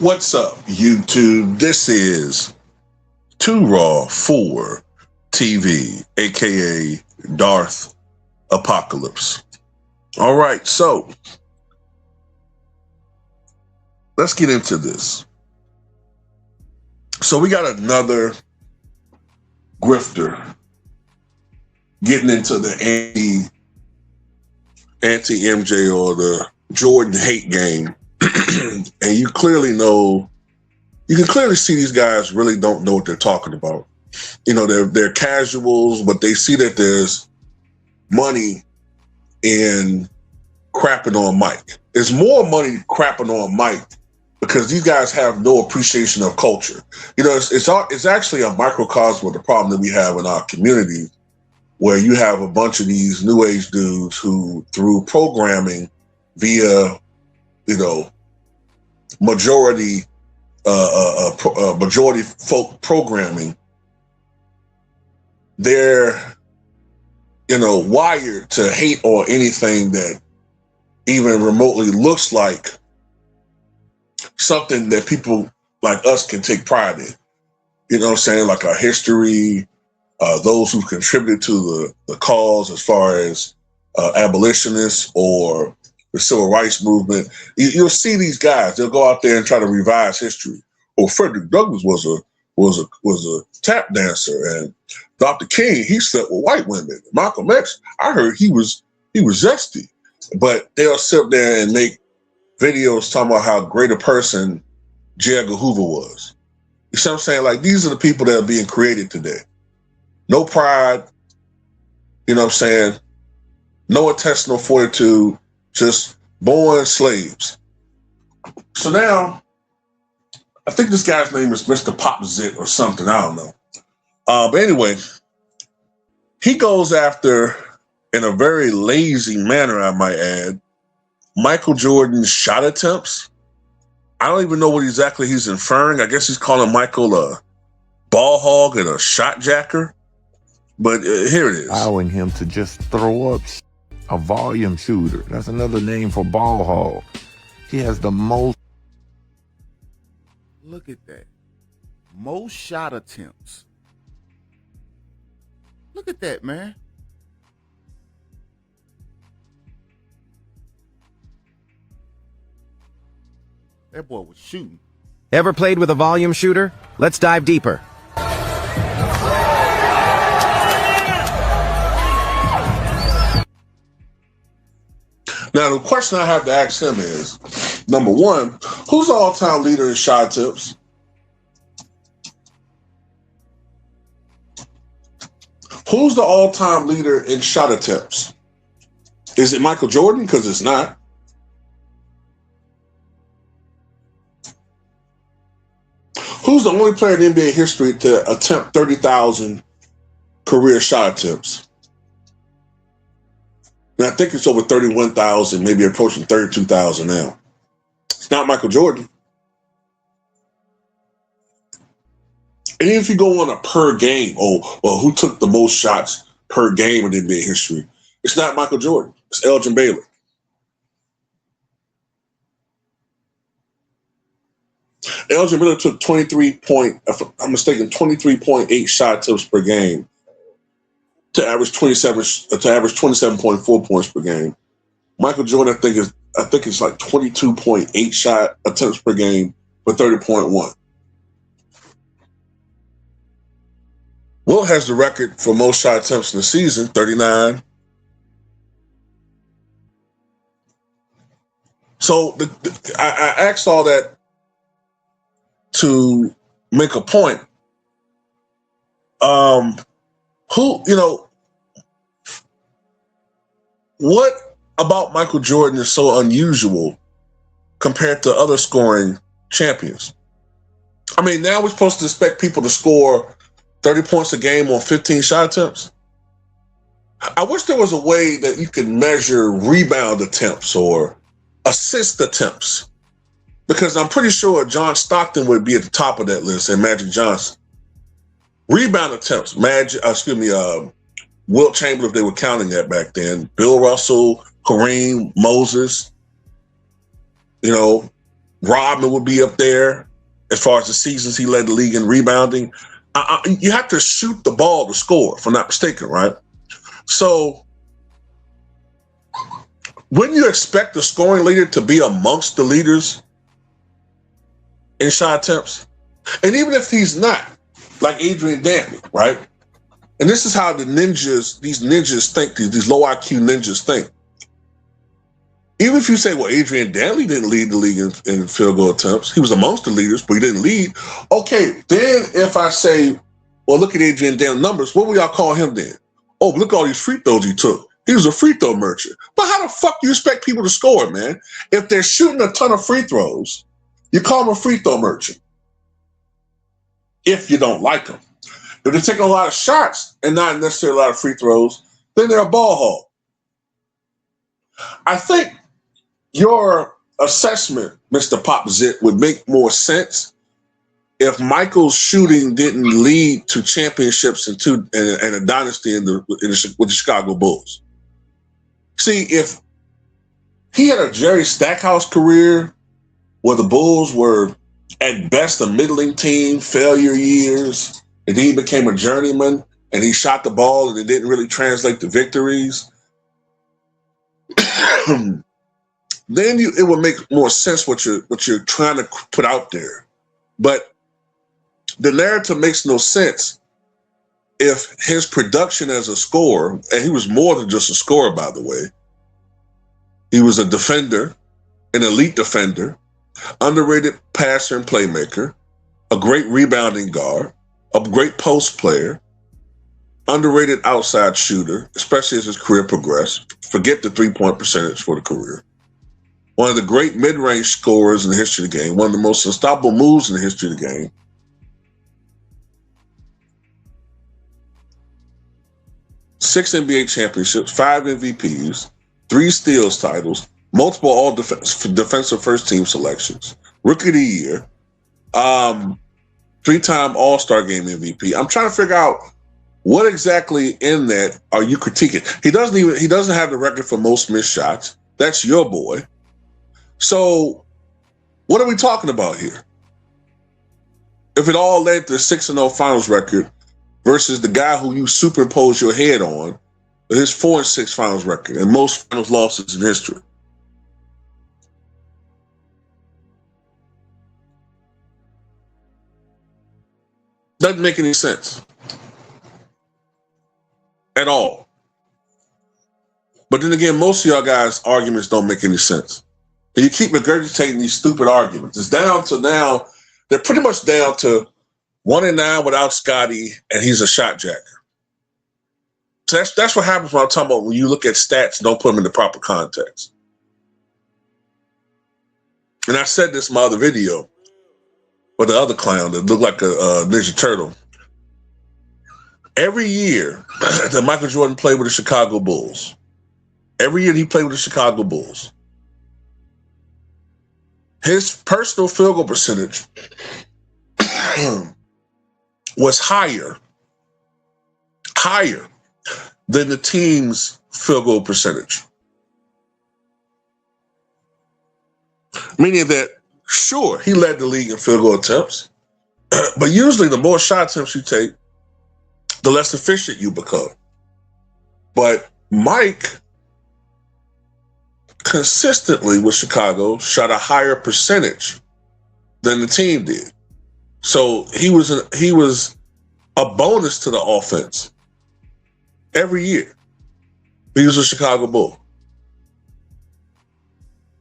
What's up, YouTube? This is Too Raw for TV, aka Darth Apocalypse. All right, so let's get into this. So we got another grifter getting into the anti-MJ or the Jordan hate game. And you can clearly see these guys really don't know what they're talking about. You know, they're casuals, but they see that there's money in crapping on Mike. There's more money crapping on Mike because these guys have no appreciation of culture. You know, it's actually a microcosm of the problem that we have in our community, where you have a bunch of these new age dudes who, through programming via, you know, majority folk programming, they're, you know, wired to hate on anything that even remotely looks like something that people like us can take pride in. You know what I'm saying? Like our history, those who contributed to the cause as far as abolitionists or the civil rights movement. You'll see these guys, they'll go out there and try to revise history. Well, Frederick Douglass was a tap dancer, and Dr. King, he slept with white women. Malcolm X, I heard he was zesty. But they'll sit there and make videos talking about how great a person J. Edgar Hoover was. You see what I'm saying? Like, these are the people that are being created today. No pride, you know what I'm saying? No intestinal fortitude, just born slaves. So now, I think this guy's name is Mr. Popzit or something, I don't know. But anyway, he goes after, in a very lazy manner, I might add, Michael Jordan's shot attempts. I don't even know what exactly he's inferring. I guess he's calling Michael a ball hog and a shot jacker. But here it is. Allowing him to just throw up a volume shooter. That's another name for ball hog. He has the most. Look at that. Most shot attempts. Look at that, man. That boy was shooting. Ever played with a volume shooter? Let's dive deeper. Now, the question I have to ask him is, number one, who's the all-time leader in shot attempts? Who's the all-time leader in shot attempts? Is it Michael Jordan? Because it's not. Who's the only player in NBA history to attempt 30,000 career shot attempts? And I think it's over 31,000, maybe approaching 32,000 now. It's not Michael Jordan. And if you go on a per game, well, who took the most shots per game in NBA history? It's not Michael Jordan. It's Elgin Baylor. Elgin Baylor took 23.8 shot attempts per game to average 27.4 points per game. Michael Jordan, I think it's like 22.8 shot attempts per game for 30.1. Wilt has the record for most shot attempts in the season, 39. So I asked all that to make a point. What about Michael Jordan is so unusual compared to other scoring champions? I mean, now we're supposed to expect people to score 30 points a game on 15 shot attempts. I wish there was a way that you could measure rebound attempts or assist attempts, because I'm pretty sure John Stockton would be at the top of that list and Magic Johnson. Rebound attempts, Wilt Chamberlain, if they were counting that back then, Bill Russell, Kareem, Moses, Rodman would be up there as far as the seasons he led the league in rebounding. You have to shoot the ball to score, if I'm not mistaken, right? So wouldn't you expect the scoring leader to be amongst the leaders in shot attempts? And even if he's not, like Adrian Dantley, right? And this is how these ninjas think, these low IQ ninjas think. Even if you say, well, Adrian Dantley didn't lead the league in field goal attempts, he was amongst the leaders, but he didn't lead. Okay, then if I say, well, look at Adrian Dantley's numbers, what would y'all call him then? Oh, look at all these free throws he took. He was a free throw merchant. But how the fuck do you expect people to score, man? If they're shooting a ton of free throws, you call them a free throw merchant. If you don't like them. If they're taking a lot of shots and not necessarily a lot of free throws, then they're a ball hog. I think your assessment, Mr. Pop Zit, would make more sense if Michael's shooting didn't lead to championships and a dynasty with the Chicago Bulls. See, if he had a Jerry Stackhouse career where the Bulls were at best a middling team, failure years, and then he became a journeyman and he shot the ball and it didn't really translate to victories, then it would make more sense what you're trying to put out there. But the narrative makes no sense if his production as a scorer, and he was more than just a scorer, by the way. He was a defender, an elite defender, underrated passer and playmaker, a great rebounding guard, a great post player, underrated outside shooter, especially as his career progressed. Forget the three-point percentage for the career. One of the great mid-range scorers in the history of the game, one of the most unstoppable moves in the history of the game. Six NBA championships, 5 MVPs, 3 steals titles, multiple all defensive first team selections, rookie of the year, 3-time All-Star game MVP. I'm trying to figure out what exactly in that are you critiquing? He doesn't have the record for most missed shots. That's your boy. So what are we talking about here? If it all led to a 6-0 finals record versus the guy who you superimpose your head on, his 4-6 finals record and most finals losses in history. Doesn't make any sense at all. But then again, most of y'all guys' arguments don't make any sense. And you keep regurgitating these stupid arguments. It's down to now, they're pretty much down to 1-9 without Scotty, and he's a shot jacker. So that's what happens when I'm talking about when you look at stats and don't put them in the proper context. And I said this in my other video, or the other clown that looked like a Ninja Turtle. Every year that Michael Jordan played with the Chicago Bulls, every year he played with the Chicago Bulls, his personal field goal percentage was higher than the team's field goal percentage. Meaning that, sure, he led the league in field goal attempts, but usually the more shot attempts you take, the less efficient you become. But Mike consistently with Chicago shot a higher percentage than the team did. So he was a bonus to the offense every year. He was a Chicago Bull.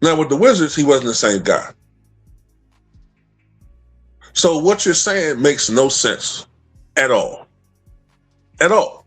Now with the Wizards, he wasn't the same guy. So what you're saying makes no sense at all. At all.